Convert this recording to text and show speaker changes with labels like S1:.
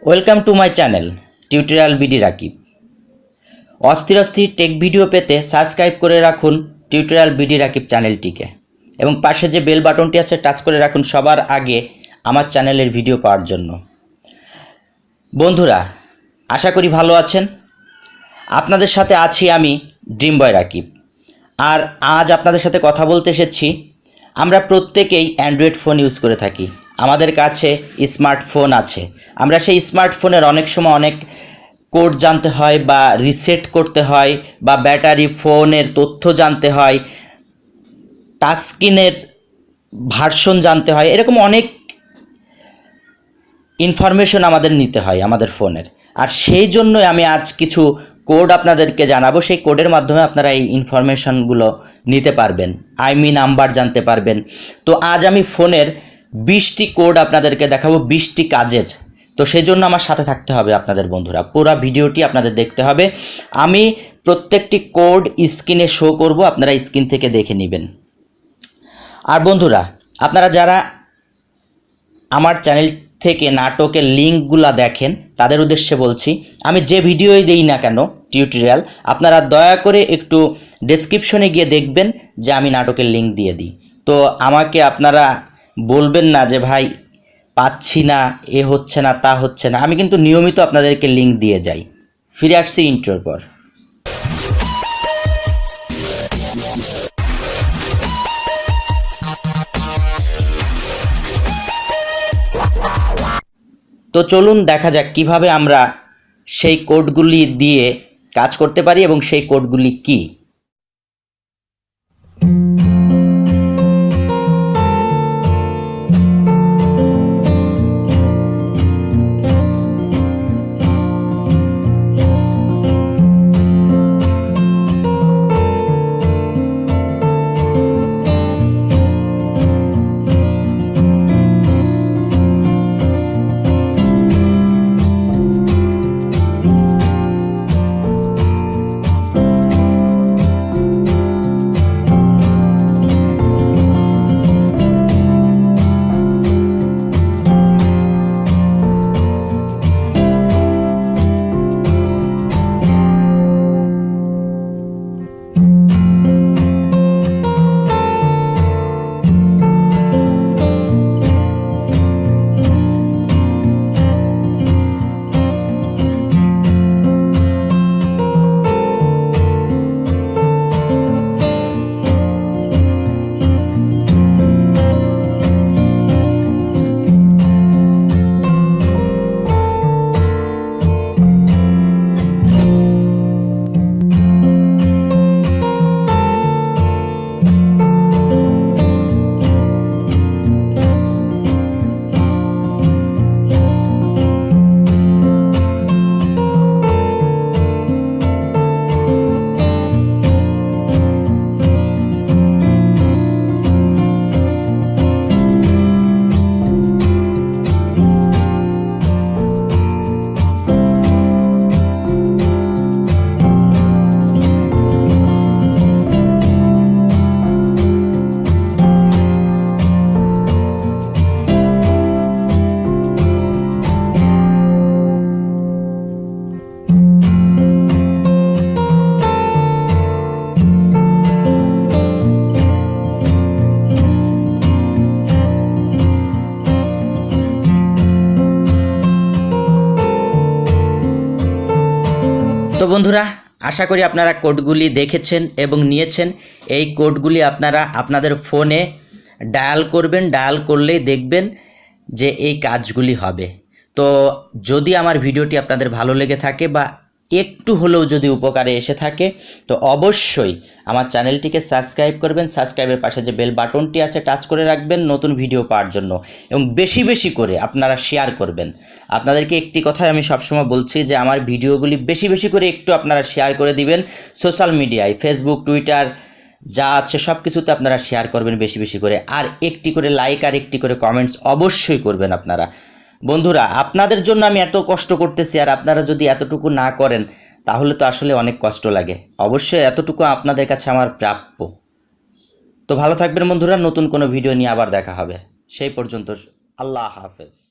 S1: Welcome to my channel tutorial BD Rakib. অস্থির অস্থির take video পেতে সাবস্ক্রাইব করে রাখুন টিউটোরিয়াল বিডি রাকিব চ্যানেলটিকে এবং পাশে যে বেল বাটনটি আছে টাচ করে রাখুন সবার আগে আমার চ্যানেলের ভিডিও পাওয়ার জন্য। বন্ধুরা, আশা করি ভালো আছেন। আপনাদের সাথে আছি আমি ড্রিম বয় রাকিব। আর আজ আপনাদের সাথে কথা বলতে এসেছি। আমরা প্রত্যেকেই অ্যান্ড্রয়েড ফোন ইউজ করে থাকি, আমাদের কাছে স্মার্টফোন আছে। আমরা সেই স্মার্টফোনের অনেক সময় অনেক কোড জানতে হয় বা রিসেট করতে হয় বা ব্যাটারি ফোনের তথ্য জানতে হয়, টাচ স্ক্রিনের ভার্সন জানতে হয়, এরকম অনেক ইনফরমেশন আমাদের নিতে হয় আমাদের ফোনের। আর সেই জন্যই আমি আজ কিছু কোড আপনাদেরকে জানাবো। সেই কোডের মাধ্যমে আপনারা এই ইনফরমেশনগুলো নিতে পারবেন, আইমি নাম্বার জানতে পারবেন। তো আজ আমি ফোনের 20টি কোড আপনাদেরকে দেখাবো, 20টি কাজের। তো সেই জন্য আমার সাথে থাকতে হবে আপনাদের বন্ধুরা, পুরো ভিডিওটি আপনাদের দেখতে হবে। আমি প্রত্যেকটি কোড স্ক্রিনে শো করব, আপনারা স্ক্রিন থেকে দেখে নেবেন। আর বন্ধুরা, আপনারা যারা আমার চ্যানেল থেকে নাটকের লিঙ্কগুলো দেখেন তাদের উদ্দেশ্যে বলছি, আমি যে ভিডিওই দেই না কেন টিউটোরিয়াল, আপনারা দয়া করে একটু ডেসক্রিপশনে গিয়ে দেখবেন যে আমি নাটকের লিঙ্ক দিয়ে দিই। তো আমাকে আপনারা বলবেন না যে ভাই পাচ্ছি না, এ হচ্ছে না, তা হচ্ছে না। আমি কিন্তু নিয়মিত আপনাদেরকে লিঙ্ক দিয়ে যাই। ফিরে আসছি ইন্ট্রোর পর। তো চলুন দেখা যাক কিভাবে আমরা সেই কোডগুলি দিয়ে কাজ করতে পারি এবং সেই কোডগুলি কি। তো বন্ধুরা, আশা করি আপনারা কোডগুলি দেখেছেন এবং নিয়েছেন। এই কোডগুলি আপনারা আপনাদের ফোনে ডায়াল করবেন, ডায়াল করলেই দেখবেন যে এই কাজগুলি হবে। তো যদি আমার ভিডিওটি আপনাদের ভালো লেগে থাকে বা একটু হলেও যদি উপকারে এসে থাকে, তো অবশ্যই আমার চ্যানেলটিকে সাবস্ক্রাইব করবেন। সাবস্ক্রাইবের পাশে যে বেল বাটনটি আছে টাচ করে রাখবেন নতুন ভিডিও পাওয়ার জন্য, এবং বেশি বেশি করে আপনারা শেয়ার করবেন। আপনাদেরকে একটি কথাই আমি সবসময় বলছি যে আমার ভিডিওগুলি বেশি বেশি করে একটু আপনারা শেয়ার করে দিবেন। সোশ্যাল মিডিয়ায় ফেসবুক, টুইটার যা আছে সব কিছুতে আপনারা শেয়ার করবেন বেশি বেশি করে, আর একটি করে লাইক আর একটি করে কমেন্টস অবশ্যই করবেন আপনারা। বন্ধুরা, আপনাদের জন্য আমি এত কষ্ট করতেছি, আর আপনারা যদি এতটুকু না করেন তাহলে তো আসলে অনেক কষ্ট লাগে। অবশ্যই এতটুকু আপনাদের কাছে আমার প্রাপ্য। তো ভালো থাকবেন বন্ধুরা, নতুন কোনো ভিডিও নিয়ে আবার দেখা হবে। সেই পর্যন্ত আল্লাহ হাফেজ।